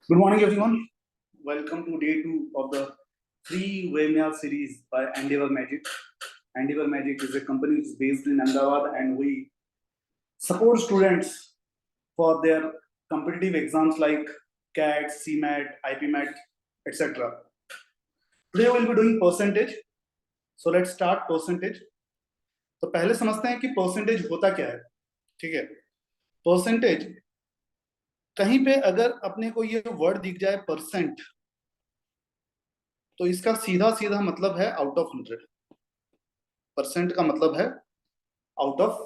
Good morning, everyone. Welcome to day 2 of the free webinar series by Endeavor Magic. Endeavor Magic is a company which is based in Ahmedabad, and we support students for their competitive exams like CAT, CMAT, IPMAT, etc. Today we will be doing percentage. So let's start percentage. तो पहले समझते हैं कि percentage होता क्या है. ठीक है, परसेंटेज कहीं पे अगर अपने को ये वर्ड दिख जाए परसेंट, तो इसका सीधा सीधा मतलब है आउट ऑफ 100. परसेंट का मतलब है आउट ऑफ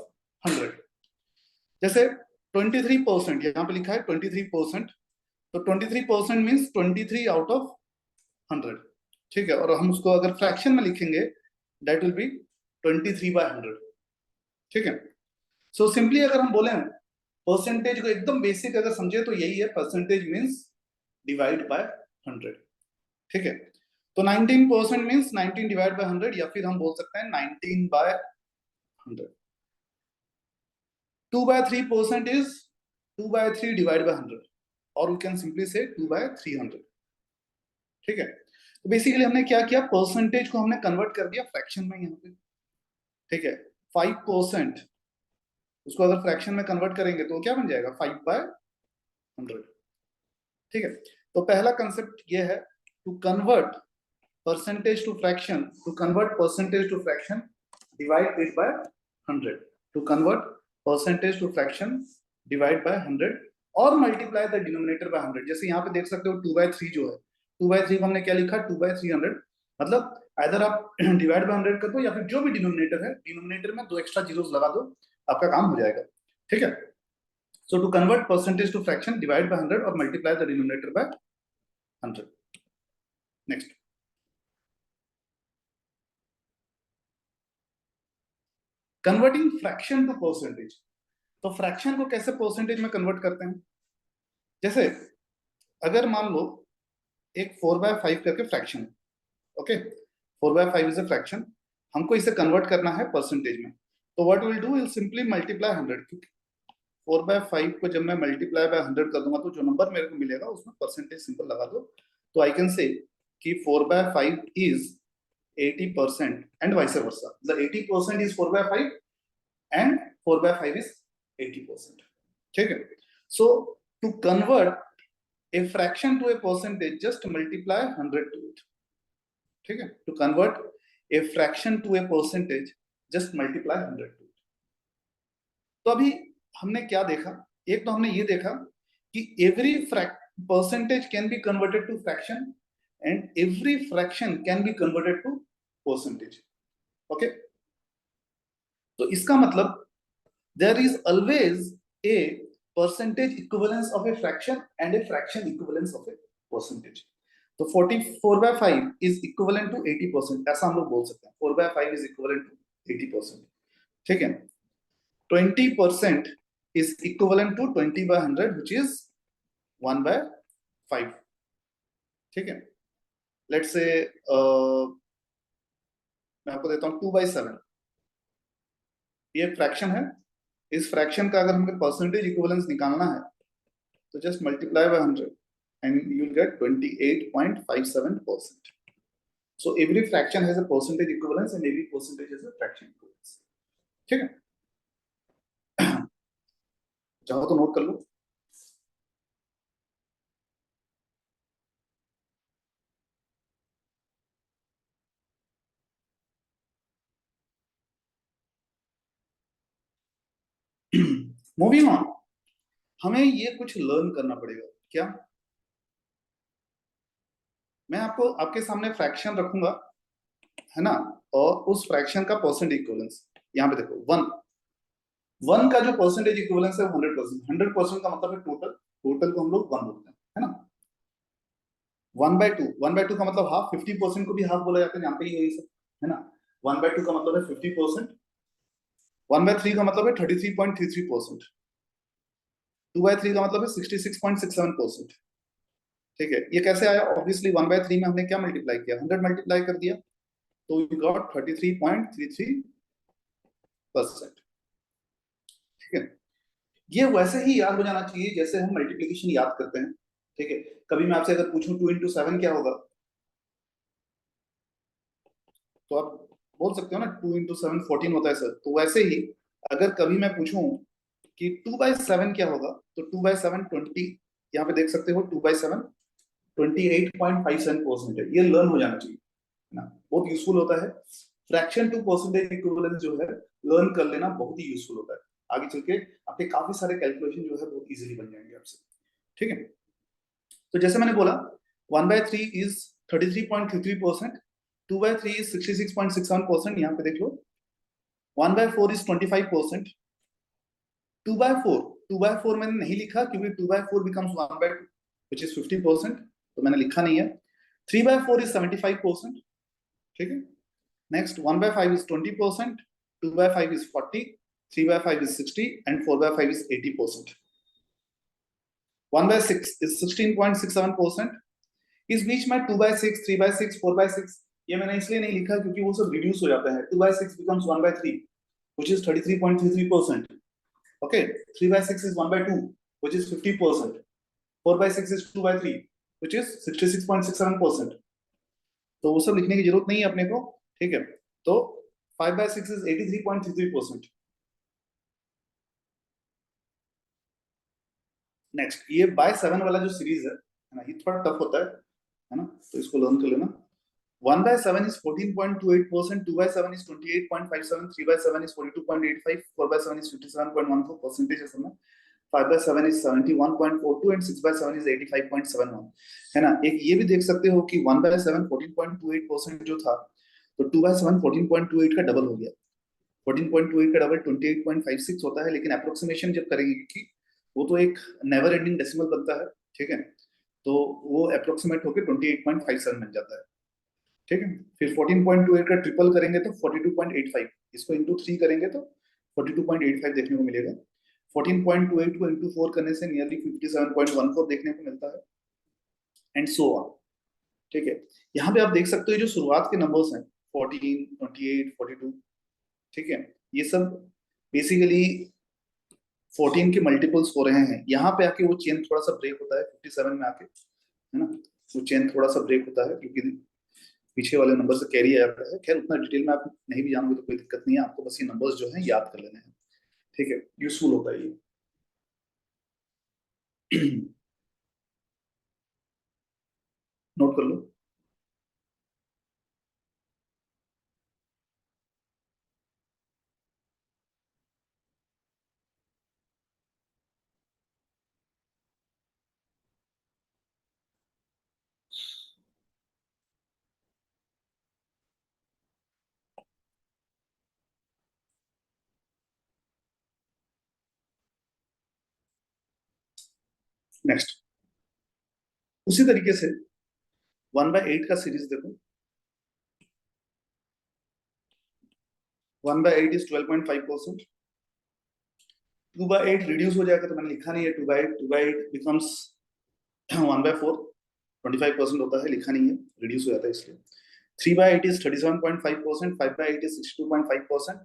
100. जैसे 23% यहाँ पे लिखा है 23%, तो 23% मीन्स 23 आउट ऑफ 100. ठीक है, और हम उसको अगर फ्रैक्शन में लिखेंगे दैट विल बी 23/100. ठीक है, सो सिंपली अगर हम बोले परसेंटेज को एकदम बेसिक अगर समझे तो यही है, परसेंटेज मीन्स डिवाइड बाय 100. ठीक है, तो 19% मीन्स 19 डिवाइड बाय 100, या फिर हम बोल सकते हैं 19/100. 2/3% is 2/3 divided by 100, or we can simply say 2/300. ठीक है, तो बेसिकली हमने क्या किया, परसेंटेज को हमने कन्वर्ट कर दिया फ्रैक्शन में यहाँ पे. ठीक है, 5%, उसको अगर फ्रैक्शन में कन्वर्ट करेंगे तो क्या बन जाएगा 5/100. ठीक है, तो पहला कंसेप्ट ये है, to convert percentage to fraction, to convert percentage to fraction divide it by 100. To convert percentage to fraction divide by 100 और मल्टीप्लाई द डिनोमिनेटर बाय 100. जैसे यहाँ पे देख सकते हो 2/3 जो है, 2/3 को हमने क्या लिखा 2/300. मतलब इधर आप डिवाइड बाय 100 कर दो, या फिर जो भी डिनोमिनेटर है, डिनोमिनेटर में 2 एक्स्ट्रा जीरोस लगा दो, आपका काम हो जाएगा. ठीक है, so to convert percentage to fraction divide by 100 और multiply the denominator by 100. Next, converting fraction to percentage. तो फ्रैक्शन को कैसे परसेंटेज में कन्वर्ट करते हैं. जैसे अगर मान लो एक 4/5 करके फ्रैक्शन है. ओके, 4/5 इज अ फ्रैक्शन, हमको इसे कन्वर्ट करना है परसेंटेज में. तो what will do, will simply multiply 100. क्योंकि 4/5 को जब मैं मल्टीप्लाई बाय 100 कर दूंगा तो जो नंबर मेरे को मिलेगा उसमें परसेंटेज सिंपल लगा दो. तो आई कैन से कि 4/5 is 80% and vice versa. The 80% is 4/5 and 4/5 is 80%. ठीक है, so to convert a fraction to a percentage, just multiply 100 to it. ठीक है, to convert a fraction to a percentage, just multiply 100 to it. तो अभी हमने क्या देखा, एक तो हमने ये देखा कि every percentage can be converted to fraction and every fraction can be converted to percentage. okay, तो इसका मतलब there is always a percentage equivalence of a fraction and a fraction equivalence of a percentage. तो 44/5 is equivalent to 80%, ऐसा हम लोग बोल सकते हैं. 4/5 is equivalent to 80%. ठीक है, 20% is equivalent to 20/100, which is 1/5. ठीक है, let's say मैं आपको देता हूँ 2/7. ये फ्रैक्शन है, इस फ्रैक्शन का अगर हमें परसेंटेज इक्विवेलेंस निकालना है तो just multiply by 100 and you will get 28.57%. So every fraction has a percentage equivalence and every percentage has a fraction equivalence. ठीक है, चाहो तो नोट कर लो. मूविंग ऑन, हमें ये कुछ लर्न करना पड़ेगा. क्या, मैं आपको आपके सामने फ्रैक्शन रखूंगा, है ना, और उस फ्रैक्शन का परसेंटेज इक्विवेलेंस यहाँ पे देखो 1 का जो परसेंटेज इक्विवेलेंस है 100%. 100% का मतलब है टोटल, टोटल को हम लोग 1 बोलते हैं, है ना. 1/2 का मतलब हाफ, 50% को भी हाफ बोला जाता है, यहाँ पे यही सब, है ना. 1/2 का मतलब है 50%. 1/3 का मतलब है 33.33%. 2/3 का मतलब है 66.67%. ठीक है, ये कैसे आया, ऑब्वियसली 1/3 में हमने क्या मल्टीप्लाई किया, 100 मल्टीप्लाई कर दिया, तो वी गॉट 33.33%. ठीक है, ये वैसे ही याद हो जाना चाहिए जैसे हम मल्टीप्लिकेशन याद करते हैं. ठीक है, कभी मैं आपसे अगर पूछूं 2 into 7 क्या होगा, तो आप बोल सकते हो ना 2 into 7 14 होता है सर। तो वैसे ही अगर कभी मैं पूछूं कि 2/7 क्या होगा, तो 2/7 20, यहाँ पे देख सकते हो 2/7 28.57% है। ये लर्न हो जाना चाहिए ना, बहुत यूजफुल होता है। फ्रैक्शन टू परसेंटेज इक्विवेलेंस जो है लर्न कर लेना बहुत ही यूजफुल होता है। आगे चल के आपके काफी सारे कैलकुलेशन जो है बहुत इजीली बन जाएंगे आपसे। ठीक है, तो जैसे मैंने बोला 1/3 इज 33.33%, 2/3 इज 66.67%। यहाँ पे देख लो 1/4 इज 25%, 2/4, 2/4 मैंने नहीं लिखा क्योंकि 2/4 becomes 1/2 which is 50%, तो मैंने लिखा नहीं है। 3/4 is 75%। ठीक है, next 1/5 is 20%, 2/5 is 40, 3/5 is 60 and 4/5 is 80%। 1/6 is 16.67%। इस बीच में 2/6, 3/6, 4/6 ये मैंने इसलिए नहीं लिखा क्योंकि वो सब रिड्यूस हो जाता है। 2/6 becomes 1/3 which is 33.33%। okay, 3/6 is 1/2 which is 50%, 4/6 is 2/3 which is 66.67%। तो वो सब लिखने की जरूरत नहीं है अपने को। ठीक है, तो 5/6 is 83.33%। नेक्स्ट ये बाय 7 वाला जो सीरीज है ना, ये थोड़ा टफ होता है ना, तो इसको लर्न कर लेना। 1/7 is 14.28%, 2/7 is 28.57, 3/7 is 42.85, 4/7 is 57.14% है सब में। 5/7 is 71.42 and 6/7 is 85.71 है ना। एक ये भी देख सकते हो कि 1/7 14.28% जो था, तो 2/7 14.28 का डबल हो गया। 14.28 का डबल 28.56 होता है, लेकिन अप्रोक्सीमेशन जब करेंगे क्योंकि वो तो एक नेवर एंडिंग डेसिमल बनता है। ठीक है, तो वो अप्रोक्सीमेट होकर 28.57 बन जाता है। ठीक है, फिर 14.28 का ट्रिपल करेंगे तो 42.85, इसको इंटू 3 करेंगे तो 42.85 देखने को मिलेगा। 14.28 को इंटू 4 करने से नियरली 57.14 देखने को मिलता है, एंड सो ऑन। ठीक है, यहाँ पे आप देख सकते हो जो शुरुआत के नंबर्स हैं 14, 28, 42, ठीक है, ये सब बेसिकली 14 के मल्टीपल्स हो रहे हैं। यहाँ पे आके वो चेन थोड़ा सा ब्रेक होता है 57 में आके, है ना, वो चेन थोड़ा सा ब्रेक होता है क्योंकि पीछे वाले नंबर से कैरी आ जाता है। खैर उतना डिटेल में आप नहीं भी जानोगे तो कोई दिक्कत नहीं है, आपको बस ये नंबर्स जो है याद कर लेने हैं। ठीक है, यूजफुल होता है ये। नोट कर लो। नेक्स्ट उसी तरीके से 1/8 का सीरीज देखो। 1/8 इज 12.5%। 2/8 रिड्यूस हो जाएगा तो मैंने लिखा नहीं है 2/8, 2/8 बिकम्स 1/4, 25% होता है, लिखा नहीं है, रिड्यूस हो जाता है इसलिए। 3/8 is 37.5%, 5/8 is 62.5%,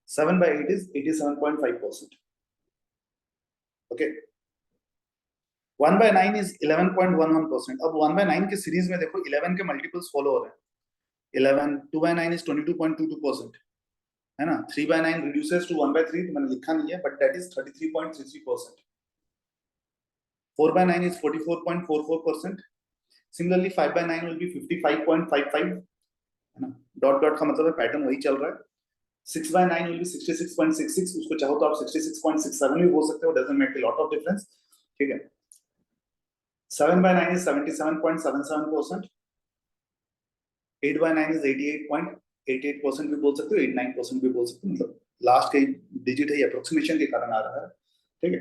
7/8 is 87.5%। Okay, 1/9 is 11.11%। अब 1/9 के सीरीज में देखो 11 के मल्टीपल्स फॉलो हो रहे हैं। 11, 2/9 is 22.22%, है ना। 3/9 reduces to 1/3, तो मैंने लिखा नहीं है, but that is 33.33%। 4/9 is 44.44%। Similarly 5/9 will be 55.55, है ना, डॉट डॉट का मतलब है पैटर्न वही चल रहा है। 6/9 will be 66.66, उसको चाहो तो आप 66.67 भी बोल सकते हो, doesn't make a lot of difference. ठीक है, 7/9 is 77.77%, 8/9 is 88.88% भी बोल सकते हो, 89% भी बोल सकते हो, मतलब लास्ट के डिजिट है, अप्रोक्सीमेशन के कारण आ रहा है। ठीक है,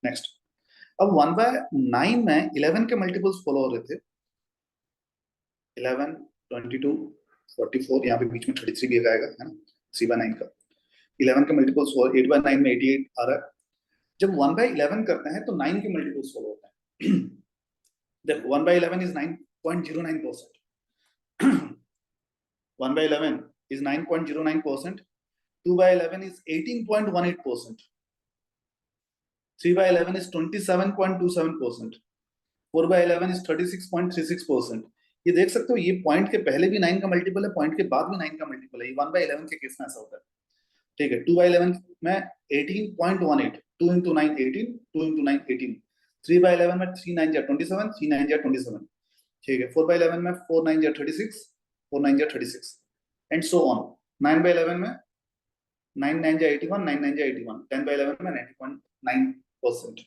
नेक्स्ट अब 1/9 में 11 के मल्टीपल्स फॉलो हो रहे थे। 11, 22, 44, यहाँ पे बीच में 33 भी आएगा, है ना, 3/9 का। 11 के मल्टीपल्स 8/9 में 88 आ रहा है। जब 1/11 करते हैं तो 9 के मल्टीपल्स फॉलो होते हैं। देखो 1/11 is 9.09%, 1/11 is 9.09%. 2 by 11 is 18.18%. 3 by 11 is 27.27%. 4 by 11 is 36.36%. ये देख सकते हो, ये पॉइंट के पहले भी 9 का मल्टीपल है, पॉइंट के बाद भी 9 का मल्टीपल है। ये 1 by 11 के केस में ऐसा होता है, ठीक है। 2 by 11 में 18.18, 2 into 9 18, 2 into 9 18। 3 by 11 में 3 9 जा 27, 3 9 जा 27, ठीक है। 4 by 11 में 4 9 जा 36, 4 9 जा 36, एंड सो ऑन। 9 by 11 में 9 9 जा 81, 9 9 जा 81। 10 by 11 में 90.9%,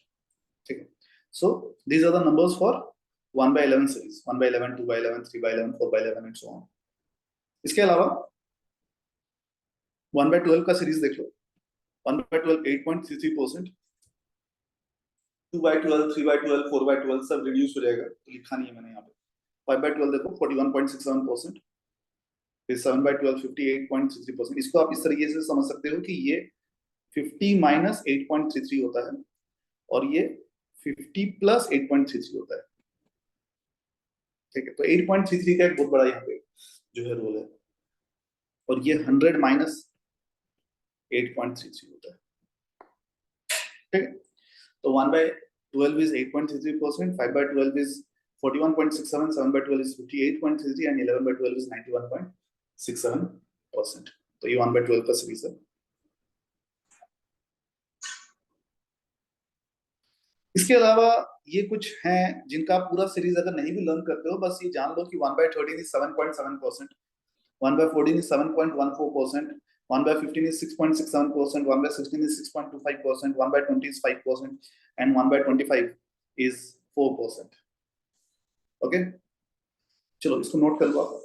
ठीक है। So these are the numbers for 1 by 11 series, 1 by 11, 2 by 11, 3 by 11, 4 by 11 and so on. इसके अलावा 1 by 12 का सीरीज देख लो। 1 by 12 8.33%, 2 by 12, 3 by 12, 4 by 12 सब रिड्यूस हो जाएगा, तो लिखा नहीं है मैंने यहाँ पे। 5 by 12 देखो 41.67%, फिर 7 by 12 58.33%। इसको आप इस तरीके से समझ सकते हो कि ये 50 minus 8.33 होता है, और ये 50 plus 8.33 होता है, ठीक है। तो 8.33 का एक बहुत बड़ा यहाँ पे जो है रोल है, और ये 100 minus 8.33 होता है, ठीक है। तो 1 by 12 is 8.33%, 5 by 12 is 41.67, 7 by 12 is 58.33 and 11 by 12 is 91.67%। तो ये 1 by 12 का सीरीज है। इसके अलावा ये कुछ हैं जिनका पूरा सीरीज अगर नहीं भी लर्न करते हो, बस ये जान लो कि 1 by 13 is 7.7%, 1 by 14 is 7.14%, 1 by 15 is 6.67%, 1 by 16 is 6.25%, 1 by 20 is 5%, and 1 by 25 is 4%। Okay, चलो इसको नोट कर लो आप।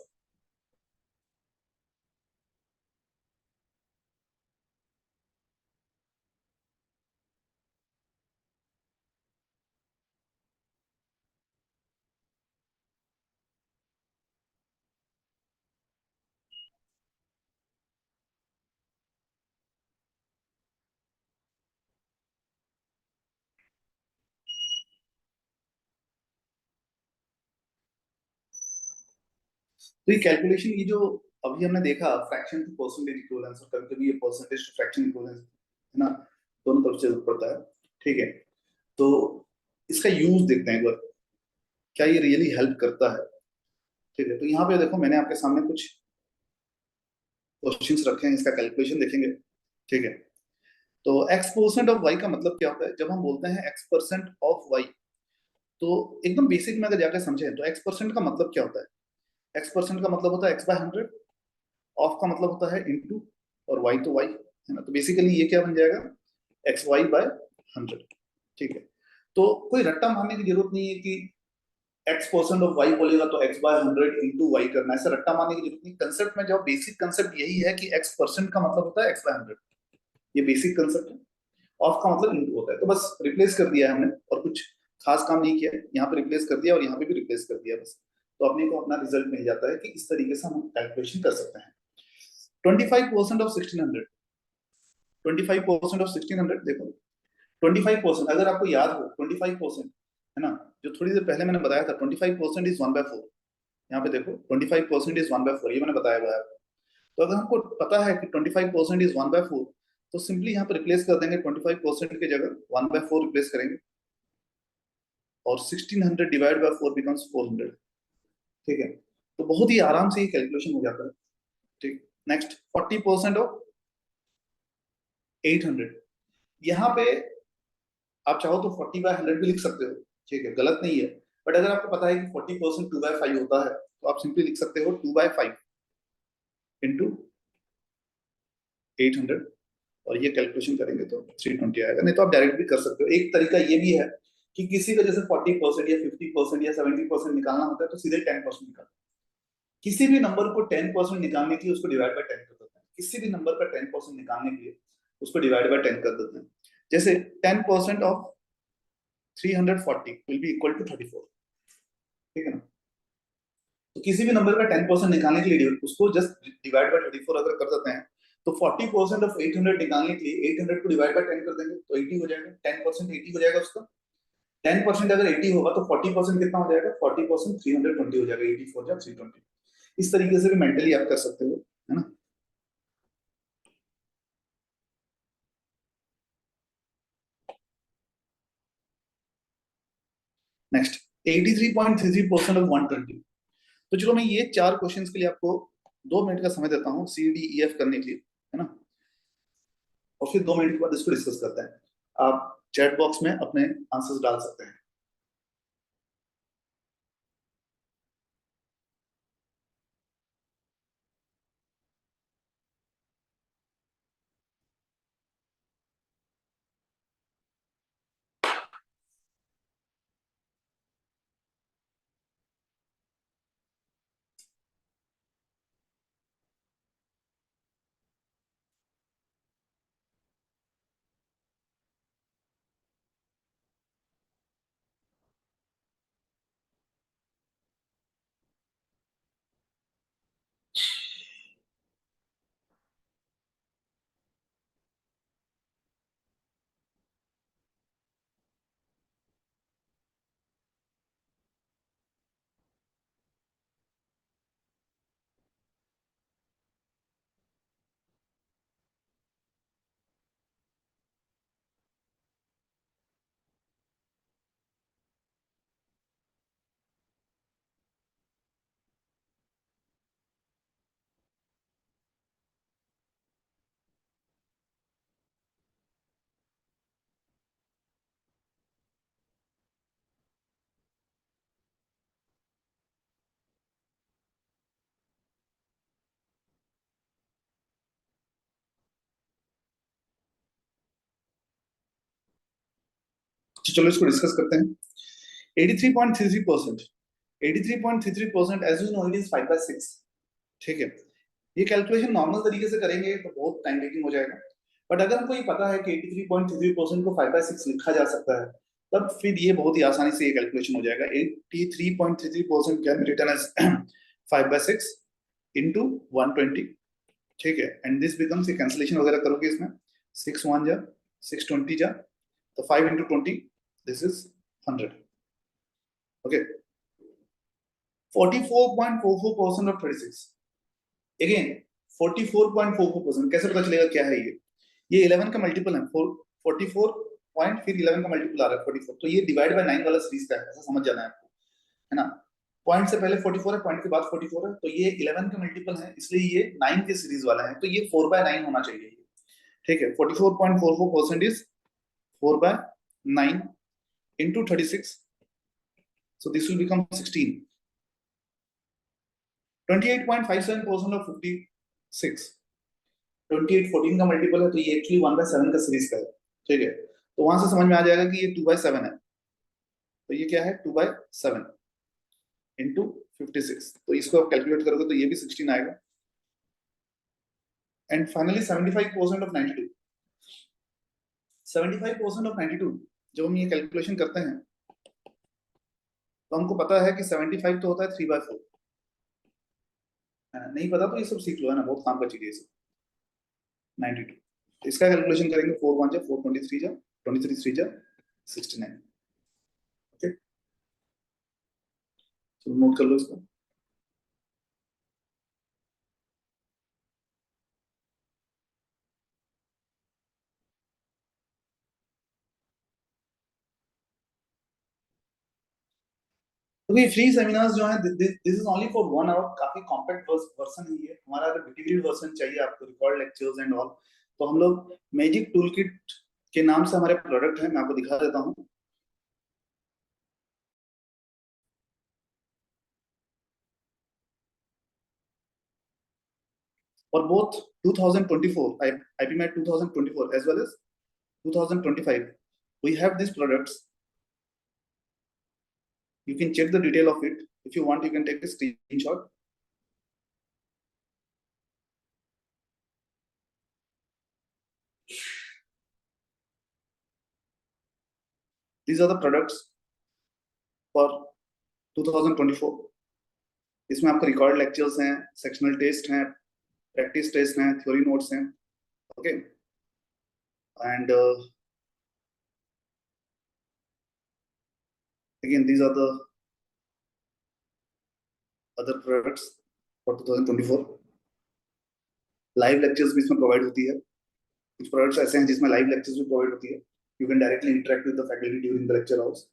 तो ये कैलकुलेशन, ये जो अभी हमने देखा फ्रैक्शन टू परसेंटेज इक्विवेलेंस, और कभी-कभी ये परसेंटेज टू फ्रैक्शन इक्विवेलेंस है ना, दोनों तरफ से पड़ता है, ठीक है। तो इसका यूज देखते हैं एक बार, क्या ये रियली हेल्प करता है, ठीक है। तो यहाँ पे देखो मैंने आपके सामने कुछ क्वेश्चंस रखे हैं, इसका कैलकुलेशन देखेंगे, ठीक है। तो x% ऑफ y का मतलब क्या होता है? जब हम बोलते हैं x% ऑफ y, तो एकदम बेसिक में अगर जाकर समझें तो x% का मतलब क्या होता है? x% का मतलब होता है x by 100, ऑफ का मतलब होता है इनटू, और y तो y है ना। तो बेसिकली ये क्या बन जाएगा? xy by 100, ठीक है। तो कोई रट्टा मारने की जरूरत नहीं है कि x% ऑफ y बोलेगा तो x by 100 इंटू y करना, ऐसा रट्टा मारने की जरूरत नहीं। कंसेप्ट में जो बेसिक कंसेप्ट यही है कि x% का मतलब होता है x by 100, ये बेसिक कंसेप्ट है। ऑफ का मतलब इनटू होता है, तो बस रिप्लेस कर दिया है हमने, और कुछ खास काम नहीं किया। यहाँ पे रिप्लेस कर दिया और यहाँ पे भी रिप्लेस कर दिया बस, तो अपने को अपना रिजल्ट मिल जाता है कि इस तरीके से हम कैलकुलेशन कर सकते हैं। 25% ऑफ 1600, 25% ऑफ 1600 देखो, 25% अगर आपको याद हो 25% है ना, जो थोड़ी देर पहले मैंने बताया था 25% इज 1/4। यहाँ पे देखो 25% इज 1/4, ये मैंने बताया हुआ है। तो अगर हमको पता है कि 25% इज 1/4, तो सिंपली यहाँ पे रिप्लेस कर देंगे, 25% की जगह 1/4 रिप्लेस करेंगे, और 1600 डिवाइड बाय 4 बिकम्स 400, ठीक है। तो बहुत ही आराम से ये कैलकुलेशन हो जाता है, ठीक। नेक्स्ट 40% ऑफ 800, यहाँ पे आप चाहो तो 40 by 100 भी लिख सकते हो, ठीक है, गलत नहीं है। बट अगर आपको पता है कि 40% 2 by 5 होता है, तो आप सिंपली लिख सकते हो 2 by 5 इंटू 800, और ये कैलकुलेशन करेंगे तो 320 आएगा। नहीं तो आप डायरेक्ट भी कर सकते हो। एक तरीका ये भी है कि किसी का जैसे 40% या 50% या 70% निकालना होता है, तो सीधे 10% निकाल, किसी भी नंबर को 10% निकालने के लिए उसको डिवाइड बाय 10 कर देते हैं। किसी भी नंबर का 10% निकालने के लिए उसको डिवाइड बाय 10 कर देते हैं। जैसे 10% of 340 will be equal to 34, ठीक है ना। तो किसी भी नंबर का 10% निकालने के लिए उसको जस्ट डिवाइड बाय 34 अगर कर देते हैं, तो 40% ऑफ 800 निकालने के लिए 800 को डिवाइड बाय 10 कर देंगे तो 80 हो जाएगा। 10% 80 हो जाएगा उसका। 10% अगर 80 होगा तो 40% कितना हो जाएगा? 40% 320 हो जाएगा। 84 या 320। इस तरीके से भी मेंटली आप कर सकते हो, है ना। Next 83.33% of 120। तो चलो मैं ये 4 क्वेश्चंस के लिए आपको 2 मिनट का समय देता हूँ CDEF करने के लिए, है ना, और फिर 2 मिनट के बाद इसको डिस्कस करते हैं। आप चैट बॉक्स में अपने आंसर्स डाल सकते हैं। तो चलो इसको डिस्कस करते हैं। 83.33%, 83.33% as you know it is 5/6। ठीक है, ये कैलकुलेशन नॉर्मल तरीके से करेंगे तो बहुत टाइम टेकिंग हो जाएगा, बट अगर हमको ये पता है कि 83.33% को 5/6 लिखा जा सकता है, तब फिर ये बहुत ही आसानी से ये कैलकुलेशन हो जाएगा। 83.33% can be written as 5/6 into 120। ठीक है, एंड दिस बिकम्स, ये कैंसिलेशन वगैरह करोगे इसमें, 6 1 जा 6 20 जा, तो 5 into 20, this is 100। Okay, 44.44% of 36। Again 44.44%, कैसे पता चलेगा क्या है ये 11 का मल्टीपल है, 44 पॉइंट फिर 11 का मल्टीपल आ रहा है 44, तो ये डिवाइड बाय 9 वाला सीरीज का है, ऐसा समझ जाना है आपको, है ना। पॉइंट से पहले 44 है, पॉइंट के बाद 44 है, तो ये 11 का मल्टीपल है, इसलिए ये 9 के सीरीज वाला है, तो ये 4/9 होना चाहिए। ठीक है, 44.44% is 4/9 into 36, so this will become 16। 28.57% of 56, 28 14 का मल्टीपल है, तो ये एक्चुअली 1/7 का सीरीज का है। ठीक है, तो वहां से समझ में आ जाएगा कि ये 2/7 है, तो ये क्या है 2/7 इंटू 56, तो इसको आप कैलकुलेट करोगे तो ये भी 16 आएगा। एंड फाइनली 75% ऑफ 92, 75% ऑफ 92, जब हम ये कैलकुलेशन करते हैं तो हमको पता है कि 75 तो होता है 3/4, है ना। नहीं पता तो ये सब सीख लो, है ना, बहुत काम का चीज है ये सब। 92, इसका कैलकुलेशन करेंगे, 4 1 जा 4 23 जा 23 3 जा 69। ओके, तो नोट कर लो इसको। तो ये फ्री सेमिनार्स जो है, this is only for 1 hour, काफी कॉम्पैक्ट वर्जन है ये हमारा। अगर डिटेल्ड वर्जन चाहिए आपको, रिकॉर्ड लेक्चर्स एंड ऑल, तो हम लोग मैजिक टूल किट के नाम से हमारे प्रोडक्ट है, मैं आपको दिखा देता हूँ। और both 2024 IPMAT 2024 as well as 2025, we have these products. You can check the detail of it. If you want, you can take a screenshot. These are the products for 2024। इसमें आपको रिकॉर्ड लेक्चर्स हैं, sectional test हैं, practice test हैं, theory notes हैं। Okay, and again these are the other products for 2024। Live lectures भी इसमें provide होती है, कुछ प्रोडक्ट्स ऐसे हैं जिसमें लाइव लेक्चर्स भी प्रोवाइड होती है। You can directly interact with the faculty during the lecture hours.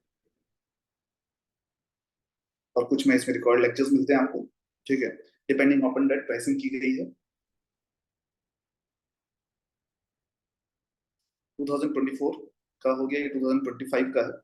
और कुछ में इसमें रिकॉर्ड लेक्चर्स मिलते हैं आपको। ठीक है, डिपेंडिंग अपॉन दैट प्राइसिंग की गई है। 2024 का हो गया, ये 2025 का है।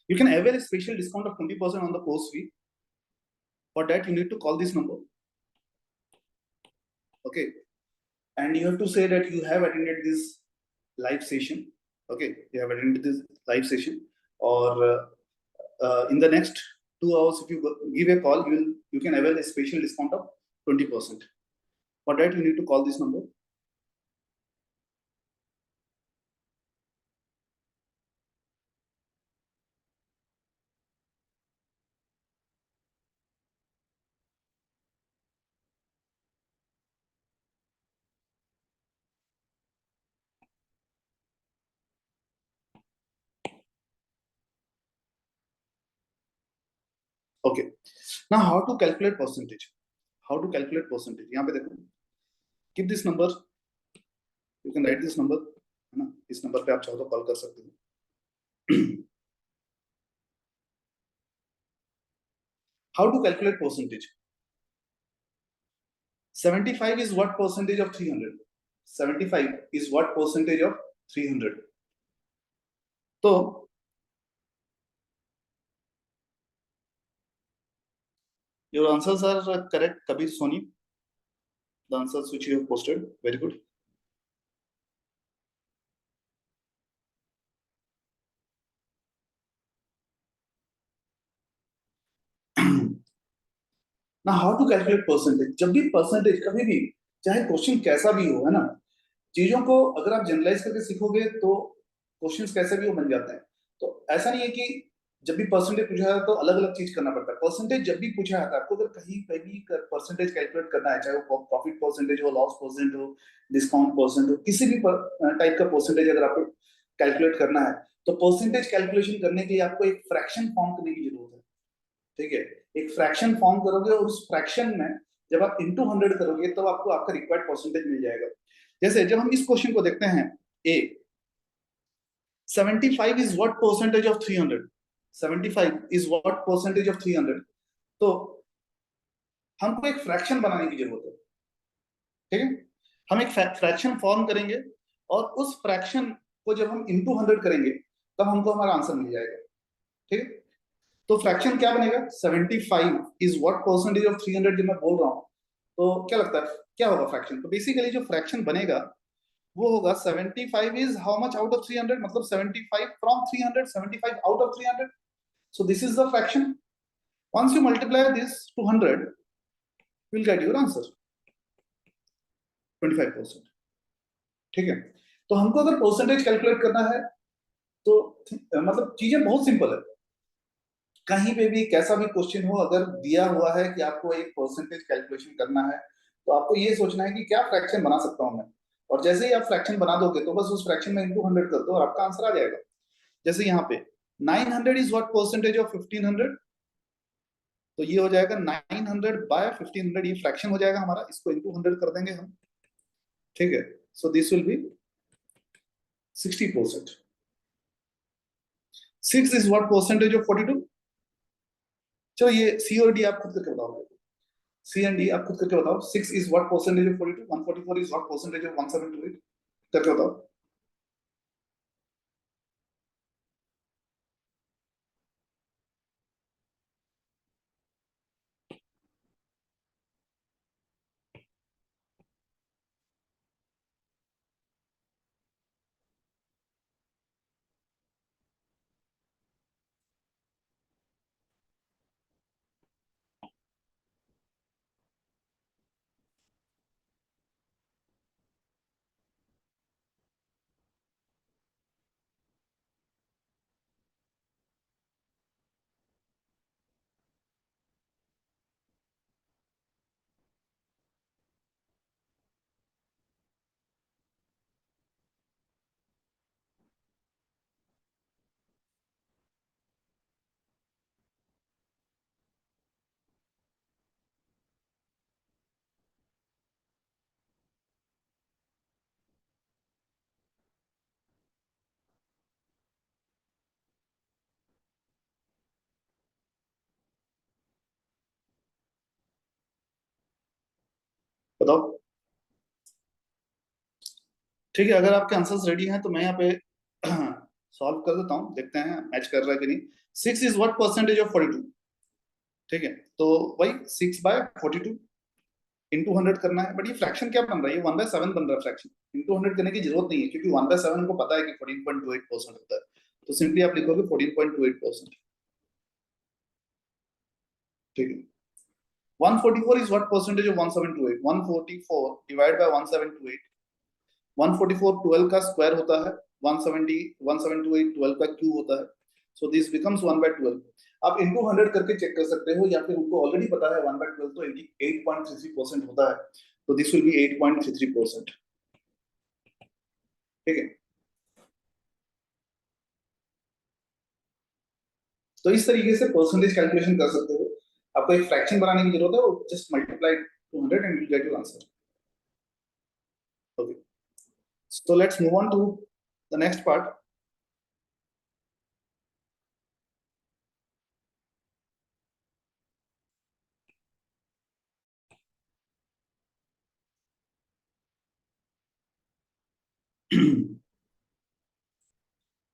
You can avail a special discount of 20% on the course fee. For that, you need to call this number. Okay, and you have to say that you have attended this live session. Okay, you have attended this live session, or in the next 2 hours, if you give a call, you can avail a special discount of 20%. For that, you need to call this number. Okay. Now, how to calculate percentage? How to calculate percentage? यहाँ पे देखो, keep this number. You can write this number, है ना? इस number पे आप चाहो तो कॉल कर सकते हो. How to calculate percentage? 75 is what percentage of 300? 75 is what percentage of 300? तो your answers are correct, Kabir Soni. The answers which you have posted, very good. ना हाउ टू कैलकुलेट परसेंटेज. जब भी percentage कभी भी, चाहे question कैसा भी हो, है ना, चीजों को अगर आप जनरलाइज करके सीखोगे तो क्वेश्चंस कैसे भी वो बन जाते हैं. तो ऐसा नहीं है कि जब भी परसेंटेज पूछा जाता है तो अलग अलग चीज करना पड़ता है. परसेंटेज जब भी पूछा जाता है, आपको अगर कहीं कहीं परसेंटेज कैलकुलेट करना है, चाहे वो प्रॉफिट परसेंटेज हो, लॉस परसेंट हो, डिस्काउंट परसेंट हो, किसी भी टाइप का परसेंटेज अगर आपको कैलकुलेट करना है, तो परसेंटेज कैलकुलेशन करने के लिए आपको एक फ्रैक्शन फॉर्म करने की जरूरत है. ठीक है, एक फ्रैक्शन फॉर्म करोगे और उस फ्रैक्शन में जब आप इंटू 100 करोगे तब आपको आपका रिक्वायर्ड परसेंटेज मिल जाएगा. जैसे जब हम इस क्वेश्चन को देखते हैं, ए 75 is what percentage of 300? 75 is what percentage of 300? तो हमको एक फ्रैक्शन बनाने की जरूरत है. ठीक है, हम एक फ्रैक्शन फॉर्म करेंगे और उस फ्रैक्शन को जब हम इंटू 100 करेंगे तब हमको हमारा आंसर मिल जाएगा. ठीक है, तो फ्रैक्शन क्या बनेगा? 75 इज व्हाट परसेंटेज ऑफ 300 जब मैं बोल रहा हूं तो क्या लगता है क्या होगा फ्रैक्शन? तो बेसिकली जो फ्रैक्शन बनेगा वो होगा 75 is how much out of 300, मतलब 75 from 300, 75 out of 300. So this is the fraction. Once you multiply this to 100, you will get your answer 25%. ठीक है, तो हमको अगर परसेंटेज कैलकुलेट करना है तो मतलब चीजें बहुत सिंपल है. कहीं पे भी कैसा भी क्वेश्चन हो, अगर दिया हुआ है कि आपको एक परसेंटेज कैलकुलेशन करना है, तो आपको ये सोचना है कि क्या फ्रैक्शन बना सकता हूं मैं, और जैसे ही आप फ्रैक्शन बना दोगे तो बस उस फ्रैक्शन में इंटू 100 कर दो और आपका आंसर आ जाएगा. जैसे यहाँ पे 900 इज व्हाट परसेंटेज ऑफ 1500, तो ये हो जाएगा 900 बाय 1500, ये फ्रैक्शन हो जाएगा हमारा, इसको इंटू 100 कर देंगे हम. ठीक है, so this will be 60%. 6 is what percentage of 42. चलो ये सी और डी आप खुद करके बताओ. सी एंड डी आप खुद करके बताओ. 6 is what percentage of 42, 144 is what percentage of 178, करके बताओ. बताओ। ठीक है, अगर आपके आंसर्स रेडी हैं तो मैं यहाँ पे सॉल्व कर देता हूँ, देखते हैं मैच कर रहा है कि नहीं। 6 इज व्हाट परसेंटेज ऑफ 42? ठीक है, तो वही 6/42 इंटू 100 करना है। बट ये फ्रैक्शन क्या बन रहा है, ये 1/7 बन रहा है फ्रैक्शन। इंटू 100 करने की जरूरत नहीं है, क्योंकि 1/7 हमको पता है कि 14.28% होता है। तो सिंपली आप लिखोगे 14.28%। ठीक है। 144 is what percentage of 1728? 144 divided by 1728। 144 12 का स्क्वायर होता है, 170 1728 12 का क्यूब होता है। So this becomes 1/12। आप इंटू 100 करके चेक कर सकते हो, या फिर उनको ऑलरेडी पता है 1/12 तो 8.33% होता है। तो दिस विल बी 8.33%। ठीक है, तो इस तरीके से परसेंटेज कैलकुलेशन कर सकते हो। आपको एक फ्रैक्शन बनाने की जरूरत है, वो just multiply 200 and you get your answer. Okay, so let's move on to the next part।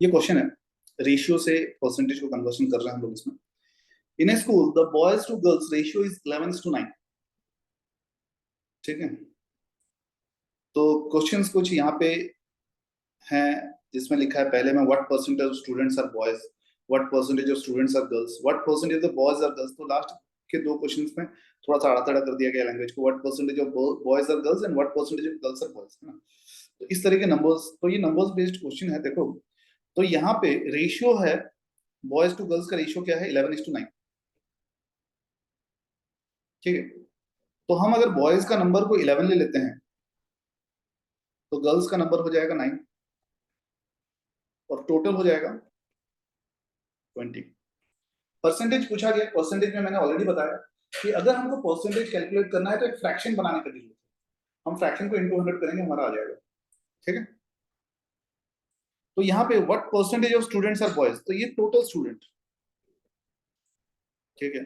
ये क्वेश्चन है, रेशियो से परसेंटेज को कन्वर्शन कर रहे हैं हम लोग इसमें। In a school the boys to girls ratio is 11:9। ठीक है, तो क्वेश्चंस कुछ यहाँ पे हैं, जिसमें लिखा है पहले में what percentage of students are boys, what percentage of students are girls, what percentage of boys are girls. तो लास्ट के दो क्वेश्चंस में थोड़ा सा आड़ा तड़ा कर दिया गया लैंग्वेज को, what percentage of boys are girls and what percentage of girls are boys, है ना। तो इस तरह के नंबर्स, तो ये नंबर्स बेस्ड क्वेश्चन है। देखो, तो यहाँ पे रेशियो है, बॉयज टू गर्ल्स का रेशियो क्या है, 11:9। ठीक है, तो हम अगर बॉयज का नंबर को 11 ले लेते हैं, तो गर्ल्स का नंबर हो जाएगा 9, और टोटल हो जाएगा 20। परसेंटेज पूछा गया, परसेंटेज में मैंने ऑलरेडी बताया कि अगर हमको परसेंटेज कैलकुलेट करना है तो एक फ्रैक्शन बनाने की जरूरत है। हम फ्रैक्शन को इंटू 100 करेंगे, हमारा आ जाएगा। ठीक है, तो यहाँ पे what percentage of students are boys, तो ये टोटल स्टूडेंट। ठीक है,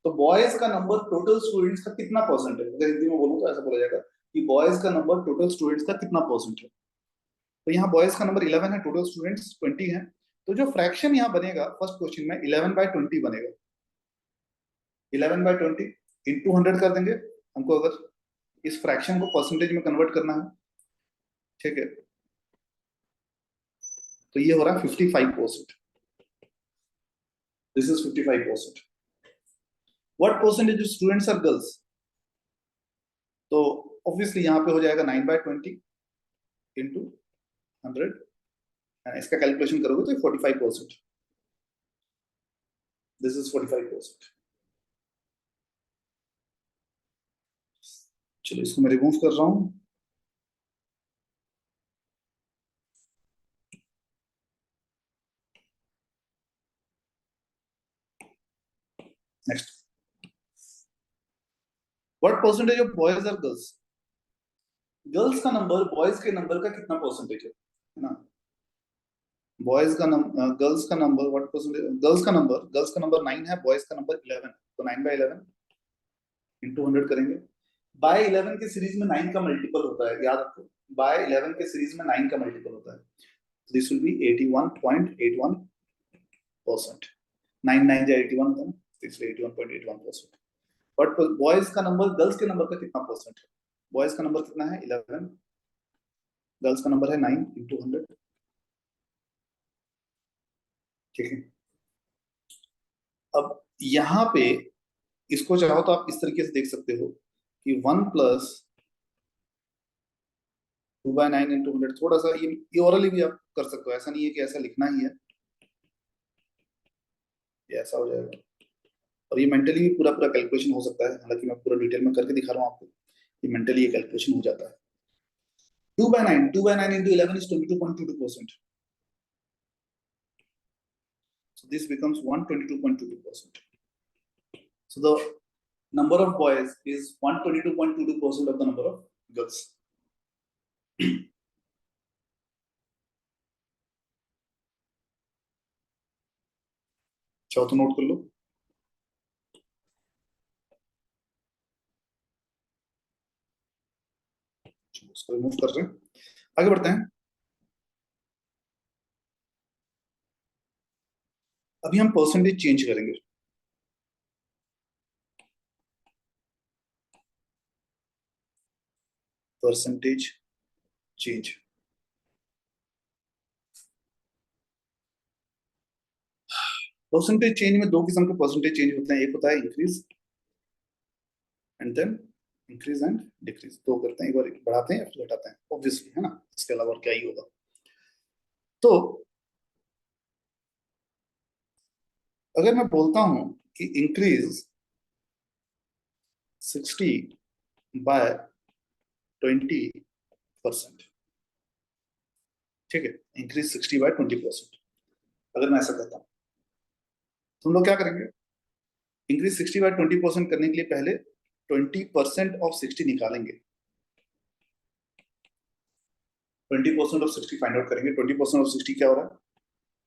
तो बॉयज का नंबर टोटल स्टूडेंट्स का कितना परसेंट है, अगर हिंदी में बोलूं तो ऐसा बोला जाएगा कि बॉयज का नंबर टोटल स्टूडेंट्स का कितना परसेंट है। तो यहाँ बॉयज का नंबर 11 है, टोटल स्टूडेंट्स 20 है। तो जो फ्रैक्शन यहाँ बनेगा फर्स्ट क्वेश्चन में 11/20 बनेगा। 11/20 इंटू 100 कर देंगे, हमको अगर इस फ्रैक्शन को परसेंटेज में कन्वर्ट करना है। ठीक है, तो ये हो रहा है 55%। This is 55%। What percentage of students are girls, तो ऑब्वियसली यहाँ पे हो जाएगा 9/20 इंटू 100, इसका कैलकुलेशन करोगे तो 45%। This is 45%। चलो इसको मैं रिमूव कर रहा हूँ। Next, what percentage of boys are girls, girls का नंबर बॉयज के नंबर का कितना परसेंटेज है ना। बॉयज का नंबर गर्ल्स का नंबर व्हाट परसेंटेज, गर्ल्स का नंबर 9 है, बॉयज का नंबर 11 है। तो 9/11 इंटू 100 करेंगे। बाय 11 के सीरीज में 9 का मल्टीपल होता है, याद रखो। बाय 11 के सीरीज में 9 का मल्टीपल होता है। This will be 81.81%। 9 9 जा 81 था ना, इसलिए 81.81%। बट बॉयज का नंबर गर्ल्स के नंबर का कितना परसेंट है, बॉयज का नंबर कितना है 11, गर्ल्स का नंबर है 9 इंटू 100। ठीक है, अब यहाँ पे इसको चाहो तो आप इस तरीके से देख सकते हो कि 1 + 2/9 इंटू 100। थोड़ा सा ये ओरली भी आप कर सकते हो, ऐसा नहीं है कि ऐसा लिखना ही है, ये ऐसा हो जाएगा। और ये मेंटली भी पूरा पूरा कैलकुलेशन हो सकता है, हालांकि मैं पूरा डिटेल में करके दिखा रहा हूँ आपको। ये मेंटली ये कैलकुलेशन हो जाता है। 2/9 into 11 is 22.22%। So this becomes 122.22%। So the number of boys is 122.22% of the number of girls। चाहो तो नोट कर लो। उसको रिमूव कर रहे हैं, आगे बढ़ते हैं। अभी हम परसेंटेज चेंज करेंगे। परसेंटेज चेंज, परसेंटेज चेंज में दो किस्म के परसेंटेज चेंज होते हैं, एक होता है increase and then increase and decrease, दो करते हैं, एक बार बढ़ाते हैं फिर घटाते हैं, ऑब्वियसली, है ना, इसके अलावा और क्या ही होगा। तो अगर मैं बोलता हूं कि इंक्रीज 60 बाय 20%, ठीक है, इंक्रीज 60 बाय 20%, अगर मैं ऐसा करता हूं तो हम लोग क्या करेंगे, इंक्रीज 60 बाय 20% करने के लिए पहले 20% ऑफ 60 निकालेंगे, 20% ऑफ 60 फाइंड आउट करेंगे। 20% ऑफ 60 क्या हो रहा है,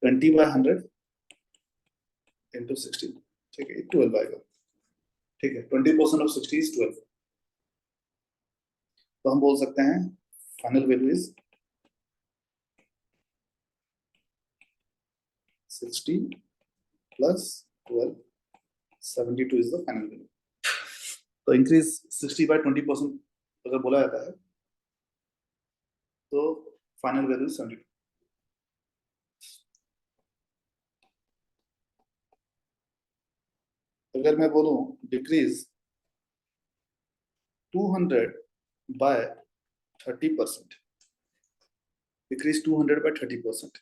20/100 इंटू 60, ठीक है, 12 आएगा, ठीक है, 20% ऑफ 60 इज 12। तो हम बोल सकते हैं final value is 60 plus 12, 72 is the final value. तो इंक्रीज 60 बाय 20% अगर बोला जाता है तो फाइनल वैल्यू 72। अगर मैं बोलूं डिक्रीज 200 बाय 30%, डिक्रीज 200 बाय 30%,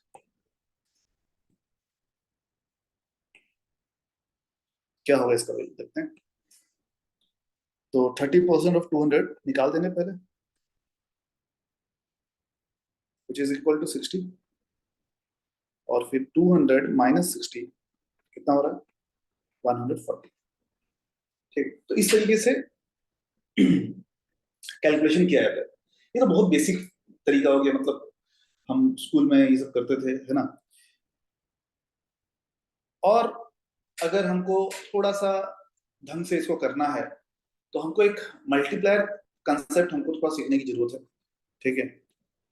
क्या होगा इसका वैल्यू देखते हैं। तो 30% ऑफ 200 निकाल देने पहले, विच इज इक्वल टू 60, और फिर 200 माइनस 60 कितना हो रहा है, 140, ठीक। तो इस तरीके से कैलकुलेशन किया जाता है। ये तो बहुत बेसिक तरीका हो गया, मतलब हम स्कूल में ये सब करते थे, है ना। और अगर हमको थोड़ा सा ढंग से इसको करना है तो हमको एक मल्टीप्लायर कंसेप्ट हमको थोड़ा सीखने की जरूरत है, ठीक है।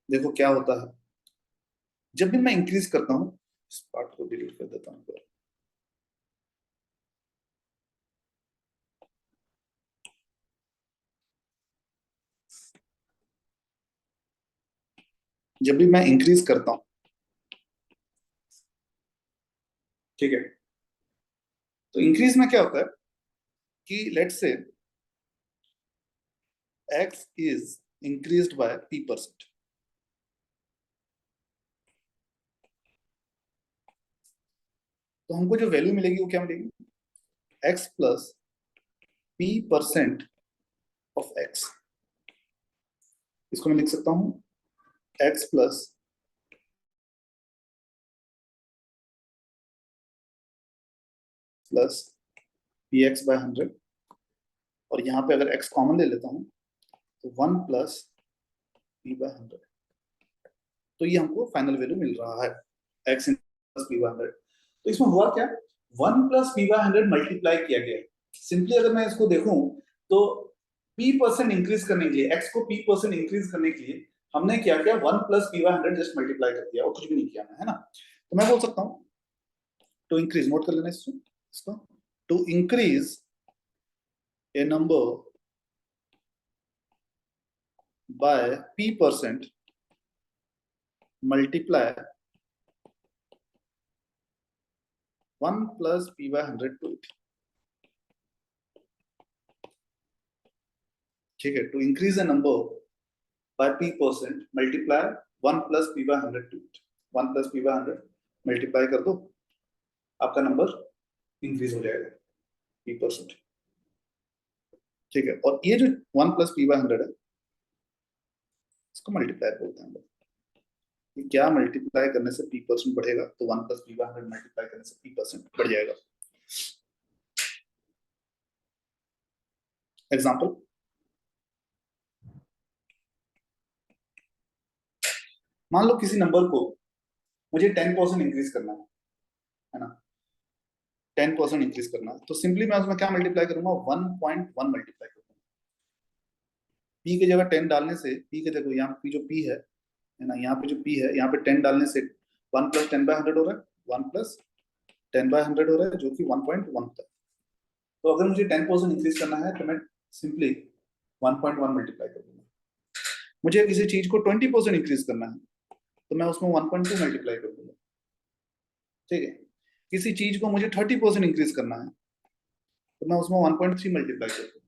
देखो क्या होता है, जब भी मैं इंक्रीज करता हूँ, इस पार्ट को डिलीट कर देता हूँ, जब भी मैं इंक्रीज करता हूँ, ठीक है, तो इंक्रीज में क्या होता है कि let's say x is increased by p%, तो हमको जो वैल्यू मिलेगी वो क्या मिलेगी, x plus p% of x। इसको मैं लिख सकता हूँ x plus plus px by 100, और यहाँ पे अगर x कॉमन ले लेता हूँ तो 1 प्लस p बाय 100, तो ये हमको फाइनल वैल्यू मिल रहा है x प्लस p बाय 100। तो इसमें हुआ क्या, 1 प्लस p बाय 100 मल्टीप्लाई किया गया। सिंपली अगर मैं इसको देखूं तो p% इंक्रीज करने के लिए, x को p% इंक्रीज करने के लिए हमने क्या किया, 1 plus p by 100 just multiply कर दिया और कुछ भी नहीं किया, है ना। तो मैं बोल सकता हूँ टू इंक्रीज, नोट कर लेना इसको, to increase a number by p%, multiply 1 plus p by 100 to it, ठीक है। To increase a number by p%, multiply 1 plus p by 100 to it, 1 plus p by 100 multiply कर दो, आपका number increase हो जाएगा p%, ठीक है। और ये जो 1 प्लस p by 100 है, इसको मल्टीप्लाई बोलते हैं। कि क्या मल्टीप्लाई करने से p% बढ़ेगा, तो 1 प्लस p by 100 मल्टीप्लाई करने से p% बढ़ जाएगा। एग्जाम्पल, मान लो किसी नंबर को मुझे 10% इंक्रीज करना है ना, 10% इंक्रीज करना है, तो सिंपली मैं उसमें क्या मल्टीप्लाई करूंगा, 1.1 मल्टीप्लाई करूंगा, p की जगह 10 डालने से, p के देखो यहाँ पे जो p है ना, यहाँ पे जो p है, यहाँ पे 10 डालने से 1 + 10/100 हो रहा है, 1 + 10/100 हो रहा है, जो कि 1.1 होता है। तो अगर मुझे 10% इंक्रीज करना है तो मैं सिंपली 1.1 मल्टीप्लाई कर दूंगा। मुझे किसी चीज को 20% इंक्रीज करना है तो मैं उसमें 1.2 मल्टीप्लाई कर दूंगा। ठीक है, किसी चीज को मुझे 30% इंक्रीज करना है तो मैं उसमें 1.3 मल्टीप्लाई कर दूंगा।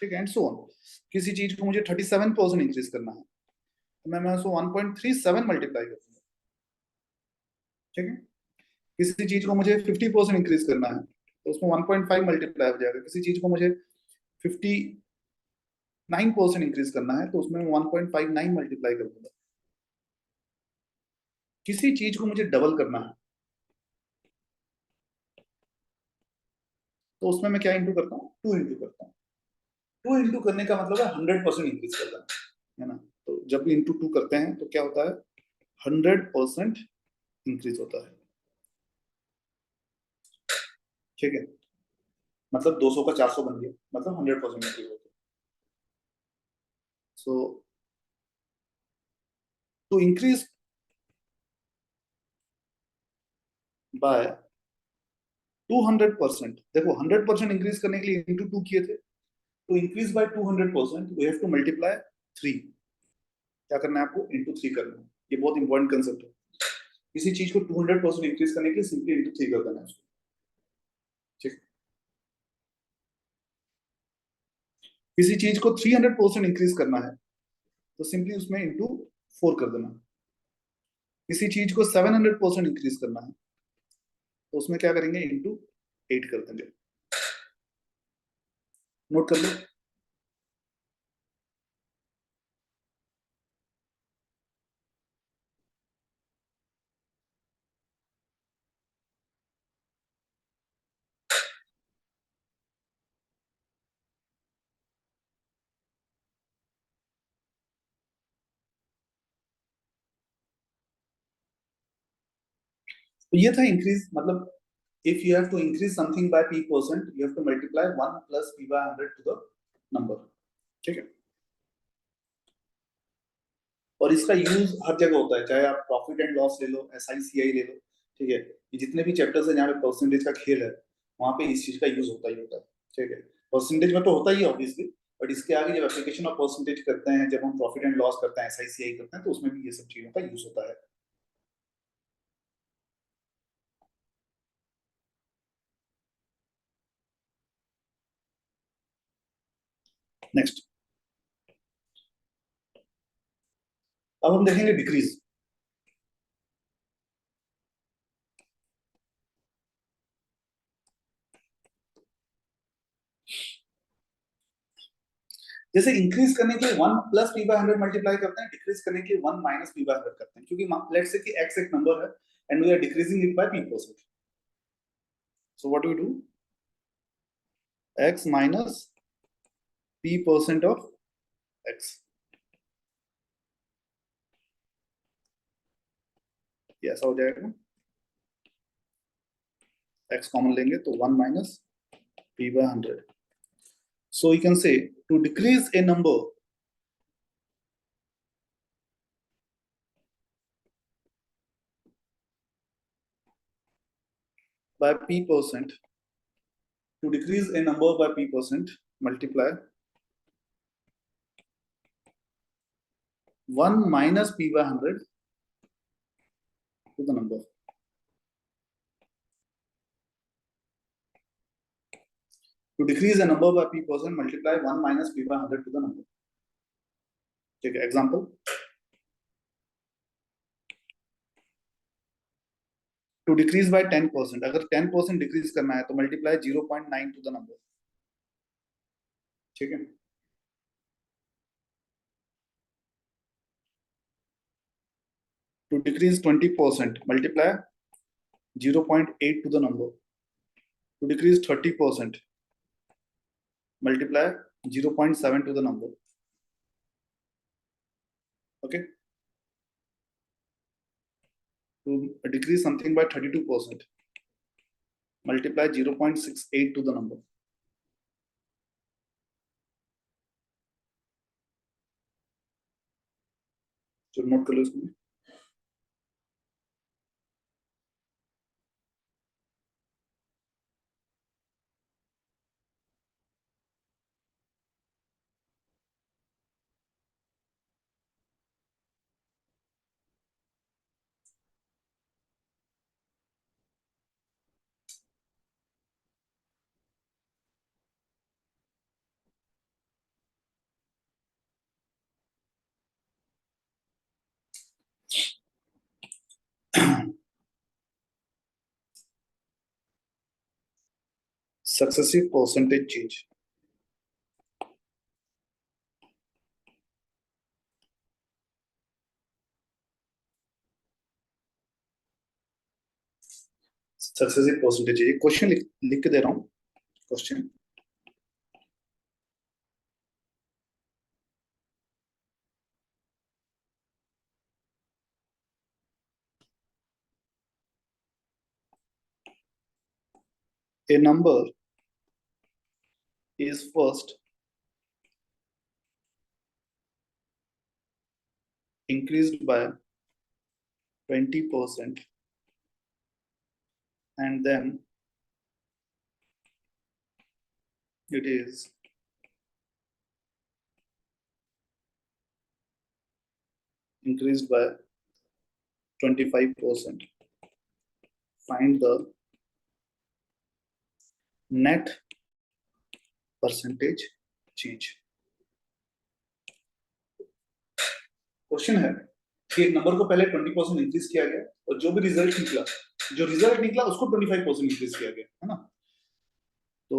ठीक है, एंड सो ऑन। किसी चीज को मुझे 37% इंक्रीज करना है तो मैं उसको 1.37 मल्टीप्लाई कर दूंगा। ठीक है, किसी चीज को मुझे 50% इंक्रीज करना है तो उसमें 1.5 मल्टीप्लाई हो जाएगा। किसी चीज को मुझे 59% इंक्रीज करना है तो उसमें 1.59 मल्टीप्लाई कर दूंगा। किसी चीज को मुझे डबल करना है तो उसमें मैं क्या इंटू करता हूँ, 2 इंटू करता हूँ। 2 इंटू करने का मतलब है 100% इंक्रीज करना है ना। तो जब भी इंटू 2 करते हैं तो क्या होता है, 100% इंक्रीज होता है। ठीक है, मतलब 200 का 400 बन गया, मतलब 100% इंक्रीज होता है। सो टू इंक्रीज बाय 200%, देखो 100% इंक्रीज करने के लिए इंटू 2 किए थे, तो increase by 200% we have to multiply 3। क्या करना है आपको, इंटू 3 करना है। ये बहुत इंपॉर्टेंट कंसेप्ट है। किसी चीज को 200% इंक्रीज करने के लिए सिंपली इंटू 3 कर देना है उसको। ठीक, किसी चीज को 300% इंक्रीज करना है तो सिंपली उसमें इंटू 4 कर देना। किसी चीज को 700% इंक्रीज करना है तो उसमें क्या करेंगे, इंटू 8 कर देंगे। नोट कर लो। तो ये था इंक्रीज, मतलब if you have to increase something by p%, you have to multiply 1 plus p/100 to the number। ठीक है, और इसका यूज हर जगह होता है, चाहे आप प्रॉफिट एंड लॉस ले लो, SICI ले लो। ठीक है, ये जितने भी चैप्टर्स है जहाँ पे परसेंटेज का खेल है, वहां पे इस चीज का यूज होता ही होता है। ठीक है, परसेंटेज में तो होता ही है ऑब्वियसली, बट इसके आगे जब एप्लीकेशन ऑफ परसेंटेज करते हैं, जब हम प्रॉफिट एंड लॉस करते हैं, SICI करते हैं, तो उसमें भी ये सब चीजों का यूज होता है। नेक्स्ट, अब हम देखेंगे डिक्रीज। जैसे इंक्रीज करने के 1 प्लस p/100 मल्टीप्लाई करते हैं, डिक्रीज करने के 1 माइनस p/100 करते हैं, क्योंकि लेट्स से कि x एक नंबर है and we are decreasing it by p%। So what do we do, x minus p% of x, ये ऐसा हो जाएगा। x कॉमन लेंगे तो 1 minus p/100। So you can say to decrease a number by p%, to decrease a number by p%, multiply 1 minus p/100 to the number। To decrease a number by p%, multiply 1 minus p/100 to the number। ठीक है, example, to decrease by 10%, अगर 10% decrease करना है तो multiply 0.9 to the number. ठीक है, to decrease 20%, multiply 0.8 to the number. To decrease 30%, multiply 0.7 to the number. Okay, to decrease something by 32%, multiply 0.68 to the number। जो note कर लो इसमें। Successive percentage change. Successive percentage, ये question लिख के दे रहा हूँ question. A number is first increased by 20% and then it is increased by 25%. Find the net percentage change. Question है कि एक नंबर को पहले 20% इंक्रीज किया गया और जो भी रिजल्ट निकला उसको 25% इंक्रीज किया गया, है ना। तो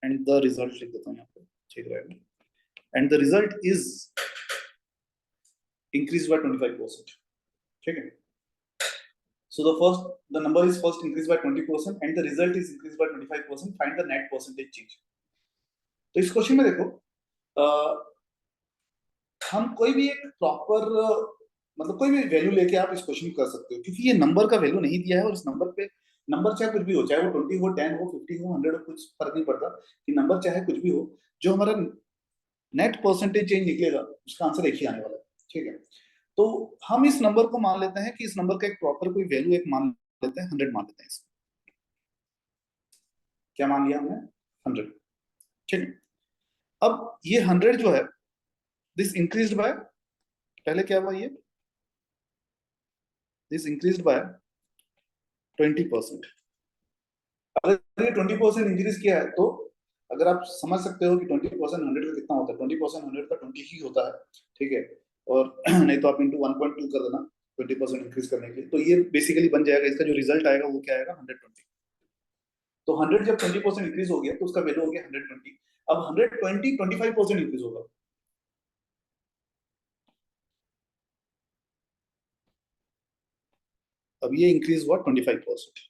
एंड द रिजल्ट लिख देता हूँ यहाँ पे, ठीक रहेगा। And the result is increase by 25%, ठीक है। So the number is first increased by 20% and the result is increased by 25%. Find the net percentage change. तो इस क्वेश्चन में देखो, हम कोई भी एक प्रॉपर मतलब कोई भी वैल्यू लेके आप इस क्वेश्चन कर सकते हो, क्योंकि ये नंबर का वैल्यू नहीं दिया है और इस नंबर पे नंबर चाहे कुछ भी हो, चाहे वो 20 हो, 10 हो, 50 हो, 100 हो, कुछ फर्क नहीं पड़ता कि नंबर चाहे कुछ भी हो, जो हमारा नेट परसेंटेज चेंज निकलेगा उसका आंसर एक ही आने वाला है, ठीक है। तो हम इस नंबर को मान लेते हैं कि इस नंबर का एक प्रॉपर कोई वैल्यू एक मान लेते हैं, 100 मान लेते हैं इसको। क्या मान लिया हमने? 100, ठीक है। अब ये 100 जो है, दिस इंक्रीज्ड बाय, पहले क्या हुआ, ये दिस इंक्रीज्ड बाय 20%। अगर ये 20% इंक्रीज किया है तो अगर आप समझ सकते हो कि 20% 100 का कितना होता है, 20% 100 का 20 ही होता है, ठीक है। और नहीं तो आप इंटू 1.2 कर देना 20% इंक्रीज करने के लिए, तो ये बेसिकली बन जाएगा, इसका जो रिजल्ट आएगा वो क्या आएगा, 120। तो 100 जब 20% इंक्रीज हो गया तो उसका वैल्यू हो गया 120। अब 120 25% इंक्रीज होगा, अब ये इंक्रीज हुआ 25%,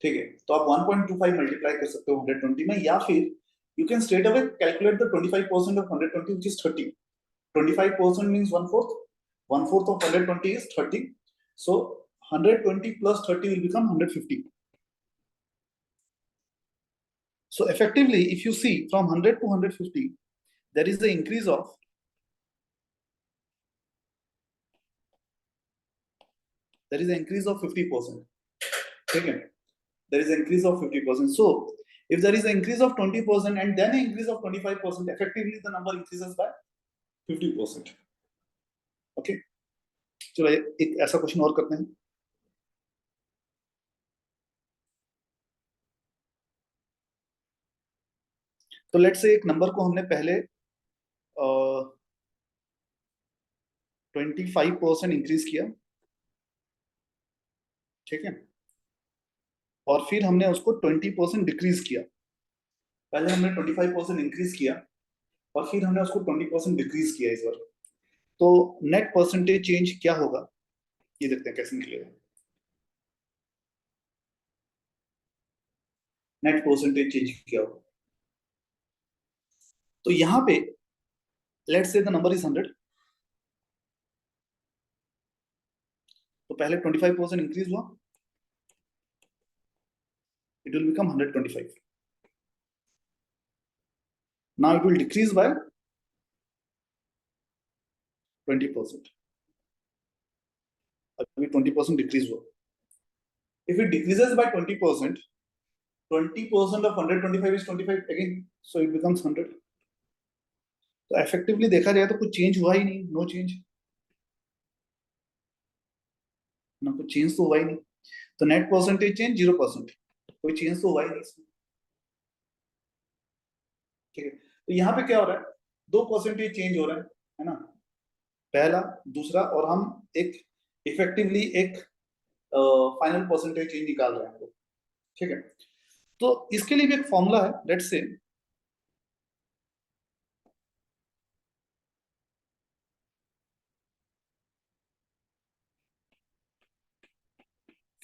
ठीक है। तो आप 1.25 मल्टीप्लाई कर सकते हो 120 में, या फिर you can straight away calculate the 25% of 120 which is 30। 25% means one fourth. One fourth of 120 is 30. So 120 plus 30 will become 150. So effectively, if you see from 100 to 150, there is the increase of 50%. Okay, there is an increase of 50%. So if there is an increase of 20% and then an increase of 25%, effectively the number increases by 50%. Okay, चलो एक ऐसा question और करते हैं। तो let's say एक number को हमने पहले 25% इंक्रीज किया, ठीक है, और फिर हमने उसको 20% डिक्रीज किया। पहले हमने 25% इंक्रीज किया और फिर हमने उसको 20% डिक्रीज किया इस बार। तो नेट परसेंटेज चेंज क्या होगा, ये देखते हैं कैसे निकलेगा। नेट परसेंटेज चेंज क्या होगा, तो यहां पे let's say the number is 100। तो पहले 25% इंक्रीज हुआ, it will become 125। Now it will decrease by 20%। अभी 20% डिक्रीज हुआ। If it decreases by 20%, 20% of 125 is 25 again, so it becomes 100। तो इफेक्टिवली देखा जाए तो कुछ चेंज हुआ ही नहीं, नो चेंज ना, कुछ चेंज तो हुआ ही नहीं। तो नेट परसेंटेज चेंज 0%, कोई चेंज तो हुआ ही नहीं इसमें। ठीक है, तो यहाँ पे क्या हो रहा है, 2% चेंज हो रहा है ना, पहला दूसरा, और हम एक इफेक्टिवली एक फाइनल परसेंटेज चेंज निकाल रहे हैं हम लोग। ठीक है, तो इसके लिए भी एक फॉर्मूला है, लेट्स से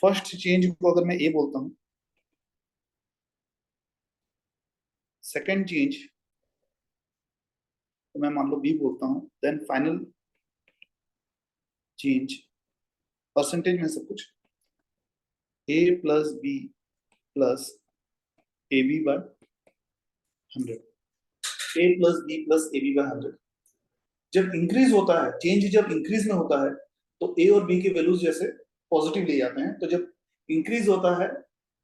फर्स्ट चेंज को अगर मैं ए बोलता हूं, सेकंड चेंज तो मैं मान लो बी बोलता हूं, देन फाइनल चेंज परसेंटेज में सब कुछ A plus B plus A B by 100, A plus B plus A B by 100। जब इंक्रीज होता है, चेंज जब इंक्रीज में होता है तो ए और बी के वैल्यूज जैसे पॉजिटिव ले जाते हैं, तो जब इंक्रीज होता है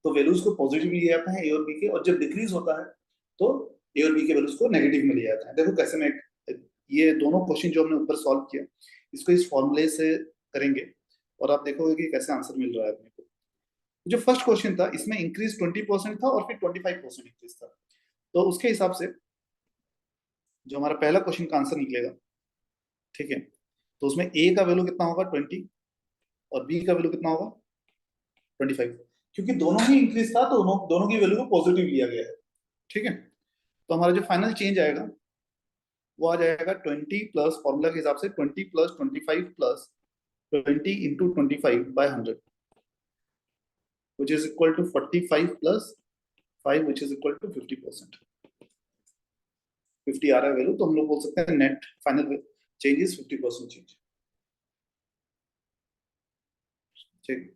तो वैल्यूज को पॉजिटिव ले जाते हैं ए और बी के, और जब डिक्रीज होता है तो ए और बी के वैल्यूज को नेगेटिव में ले जाते हैं। देखो कैसे मैं ये दोनों क्वेश्चन जो हमने ऊपर सॉल्व किया इसको इस फॉर्मूले से करेंगे और आप देखोगे कि कैसे आंसर मिल रहा है अपने को। जो फर्स्ट क्वेश्चन था इसमें इंक्रीज 20% था और फिर 25% इंक्रीज था, तो उसके हिसाब से जो हमारा पहला क्वेश्चन का आंसर निकलेगा, ठीक है, तो उसमें ए का वैल्यू कितना होगा 20 और बी का वैल्यू कितना होगा 25, क्योंकि दोनों ही इंक्रीज था तो दोनों दोनों की वैल्यू को पॉजिटिव लिया गया है। ठीक है, तो हमारा जो फाइनल चेंज आएगा वो आ जाएगा 20 प्लस फॉर्मूला के हिसाब से 20 plus 25 plus 20 into 25 by 100 which is equal to 45 plus 5 which is equal to 50%। 50 आ रहा है वैल्यू, तो हम लोग बोल सकते हैं net final change is 50% change. ठीक,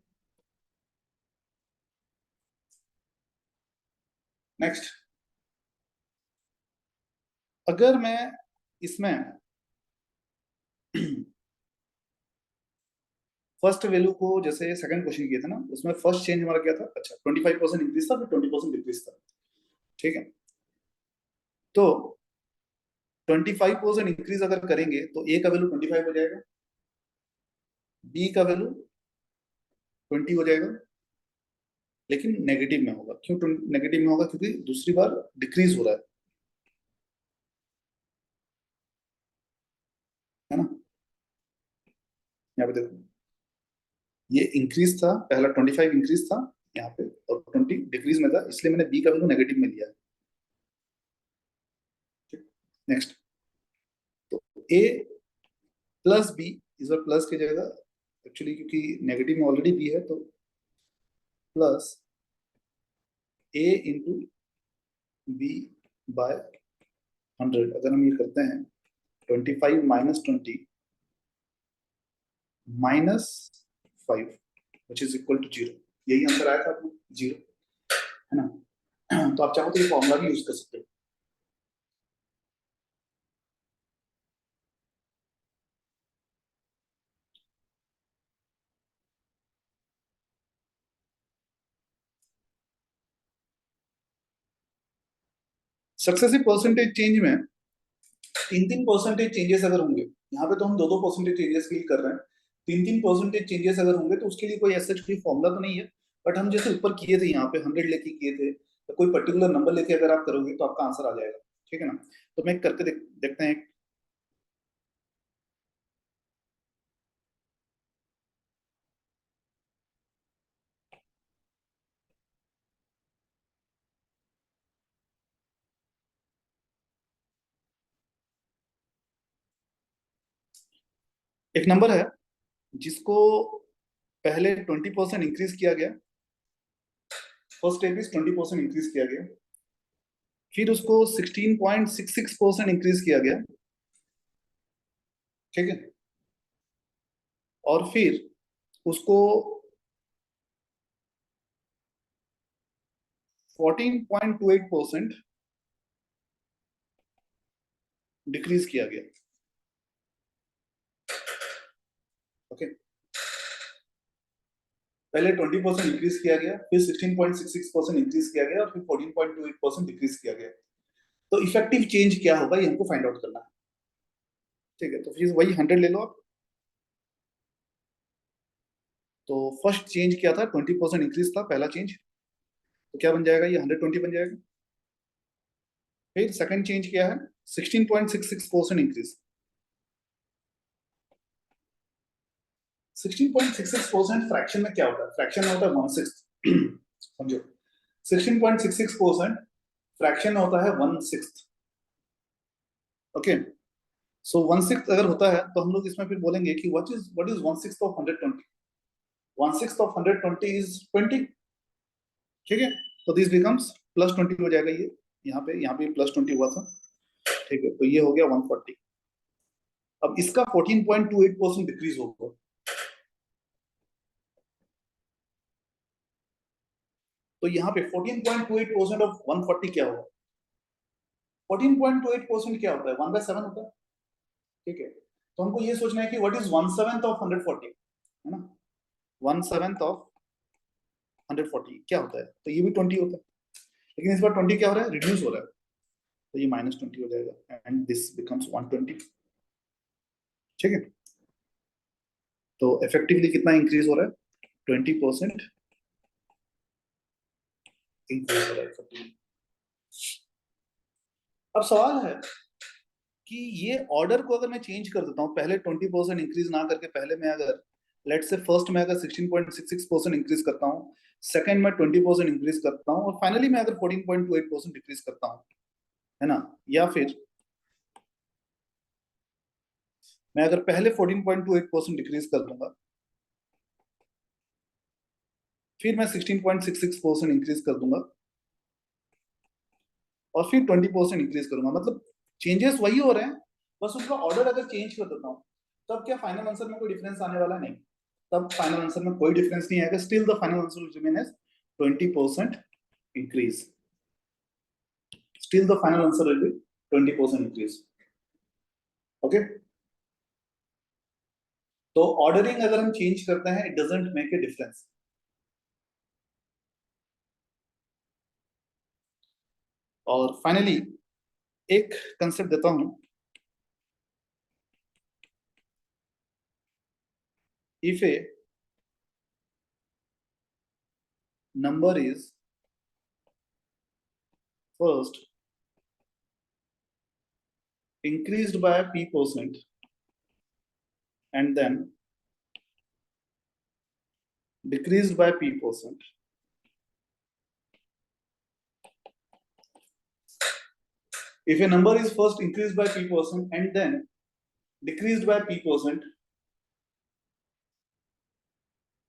नेक्स्ट, अगर मैं इसमें फर्स्ट वैल्यू को जैसे सेकंड क्वेश्चन किया था ना, उसमें फर्स्ट चेंज हमारा क्या था, अच्छा 25% इंक्रीज था फिर 20% डिक्रीज था। ठीक है, तो 25% इंक्रीज अगर करेंगे तो ए का वैल्यू 25 हो जाएगा, बी का वैल्यू 20 हो जाएगा, लेकिन नेगेटिव में होगा। क्यों नेगेटिव में होगा, क्योंकि दूसरी बार डिक्रीज हो रहा है ना। यहाँ पे देखो ये इंक्रीज था, पहला 25 इंक्रीज था यहाँ पे और 20 डिक्रीज में था, इसलिए मैंने बी का वैल्यू नेगेटिव में लिया है। नेक्स्ट, तो ए प्लस बी, इस बार प्लस की जगह एक्चुअली क्योंकि नेगेटिव में ऑलरेडी बी है तो plus a into b by 100। अगर हम ये करते हैं 25 minus 20 minus 5 which is equal to 0, यही आंसर आया था आपको 0, है ना। तो आप चाहो तो ये फॉर्मूला भी यूज कर सकते हो। सक्सेसिव परसेंटेज चेंज में तीन तीन परसेंटेज चेंजेस अगर होंगे, यहाँ पे तो हम दो दो परसेंटेज चेंजेस के लिए कर रहे हैं, तीन तीन परसेंटेज चेंजेस अगर होंगे तो उसके लिए कोई ऐसा कोई फॉर्मूला तो नहीं है, बट हम जैसे ऊपर किए थे यहाँ पे 100 लेके किए थे, तो कोई पर्टिकुलर नंबर लेके अगर आप करोगे तो आपका आंसर आ जाएगा। ठीक है ना, तो मैं करके देखते हैं। एक नंबर है जिसको पहले 20% इंक्रीज किया गया, फर्स्ट स्टेप इज 20% इंक्रीज किया गया, फिर उसको 16.66% इंक्रीज किया गया। ठीक है, और फिर उसको 14.28% डिक्रीज किया गया। ओके, पहले 20% इंक्रीज किया गया, फिर 16.66% इंक्रीज किया गया, और फिर 14.28% डिक्रीज किया गया। तो इफेक्टिव चेंज क्या होगा ये हमको फाइंड आउट करना है। ठीक है, तो फिर वही 100 ले लो आप। तो फर्स्ट चेंज क्या था, 20% इंक्रीज था पहला चेंज, तो क्या बन जाएगा, ये 120 बन जाएगा। फिर सेकंड चेंज क्या है, 16.66% इंक्रीज। 16.66% फ्रैक्शन में क्या होता है, फ्रैक्शन में होता है 1/6 समझो। 16.66% फ्रैक्शन में होता है 1/6। ओके, सो 1/6 अगर होता है तो हम लोग इसमें फिर बोलेंगे कि what is 1/6 of 120। 1/6 of 120 is 20। ठीक है, तो दिस बिकम्स +20 हो जाएगा ये, यहाँ पे +20 हुआ था। ठीक है, तो ये हो गया 140। अब इसका 14.28% डिक्रीज होगा। तो यहाँ पे 14.28% ऑफ 140 क्या होगा, 14.28% क्या होता है, 1/7 होता है। ठीक है, तो हमको ये सोचना है कि व्हाट इज 1/7 ऑफ 140, है ना। 1/7 ऑफ 140 क्या होता है, तो ये भी 20 होता है, लेकिन इस बार 20 क्या हो रहा है, रिड्यूस हो रहा है, तो ये -20 हो जाएगा एंड दिस बिकम्स 120। ठीक है, तो इफेक्टिवली कितना इंक्रीज हो रहा है, 20% इंक्रीज हो रहा है effectively। अब सवाल है कि ये ऑर्डर को अगर मैं चेंज कर देता हूँ, पहले 20% इंक्रीज ना करके पहले मैं अगर लेट से फर्स्ट में अगर 16.66% इंक्रीज करता हूँ, सेकंड में 20% इंक्रीज करता हूँ, और फाइनली मैं अगर 14.28% डिक्रीज करता हूँ, है ना, या फिर मैं अगर पहले 14.28% डिक्रीज कर दूंगा, फिर मैं 16.66% इंक्रीज कर दूंगा, और फिर 20% इंक्रीज करूंगा, मतलब चेंजेस वही हो रहे हैं, बस उसका ऑर्डर अगर चेंज कर देता हूँ, तब क्या फाइनल आंसर में कोई डिफरेंस आने वाला नहीं। तब फाइनल आंसर में कोई डिफरेंस नहीं आएगा, still the final answer will remain as 20% increase. Still the final answer will be 20% increase. Okay, तो ऑर्डरिंग अगर हम चेंज करते हैं, it doesn't make a difference. और फाइनली एक कंसेप्ट देता हूं, if a number is first increased by p% and then decreased by p%. If a number is first increased by p% and then decreased by p%,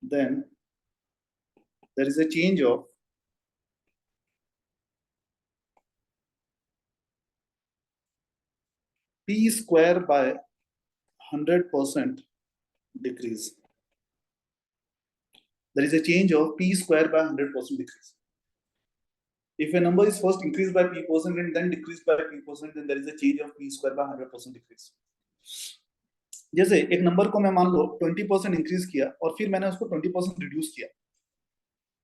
then there is a change of p square by 100% decrease. There is a change of p square by 100% decrease. If a number is first increased by p% and then decreased by p%, then there is a change of p square by 100% decrease. जैसे एक number को मैं मान लो 20% increase किया और फिर मैंने उसको 20% रिड्यूस किया,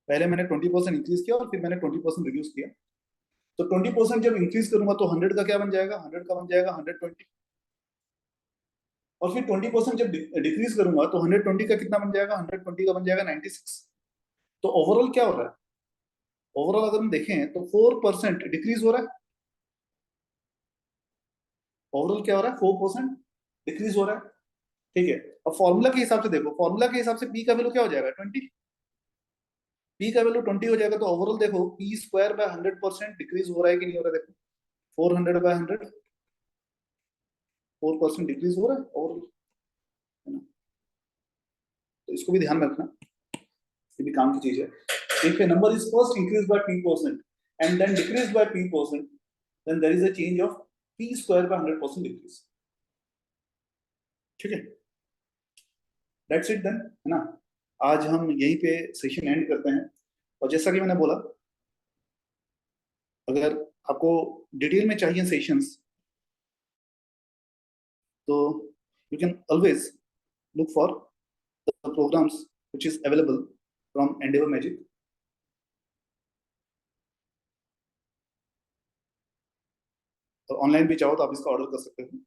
पहले मैंने 20% इंक्रीज किया और फिर मैंने 20% रिड्यूस किया, तो 20% जब इंक्रीज करूंगा तो 100 का क्या बन जाएगा, 100 का बन जाएगा 120, और फिर 20% जब डिक्रीज करूंगा तो 120 का कितना बन जाएगा, 120 का बन जाएगा 96। तो ओवरऑल क्या हो रहा है, ओवरऑल अगर हम देखें तो 4% डिक्रीज हो रहा है। ओवरऑल क्या हो रहा है, 4% डिक्रीज हो रहा है। ठीक है, अब फॉर्मूला के हिसाब से देखो, फॉर्मूला के हिसाब से पी का वैल्यू क्या हो जाएगा, 20। पी का वैल्यू 20 हो जाएगा, तो ओवरऑल देखो पी स्क्वायर बाय 100% डिक्रीज हो रहा है कि नहीं हो रहा है, देखो 400/100 4% डिक्रीज हो रहा है ओवरऑल, है ना। तो इसको भी ध्यान में रखना, ये भी काम की चीज है। If a number is first increase by p% and then decrease by p%, then there is a change of p square by 100% decrease. ठीक है, दैट्स इट देन, है ना। आज हम यहीं पे सेशन एंड करते हैं, और जैसा कि मैंने बोला, अगर आपको डिटेल में चाहिए सेशंस तो you can always look for the programs which is available from Endeavor Magic. और ऑनलाइन भी चाहो तो आप इसका ऑर्डर कर सकते हो.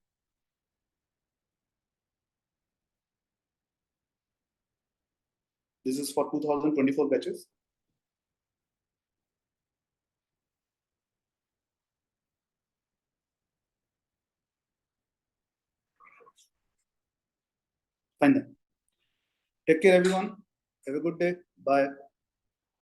This is for 2024 batches. Fine then. Take care everyone. Have a good day. Bye.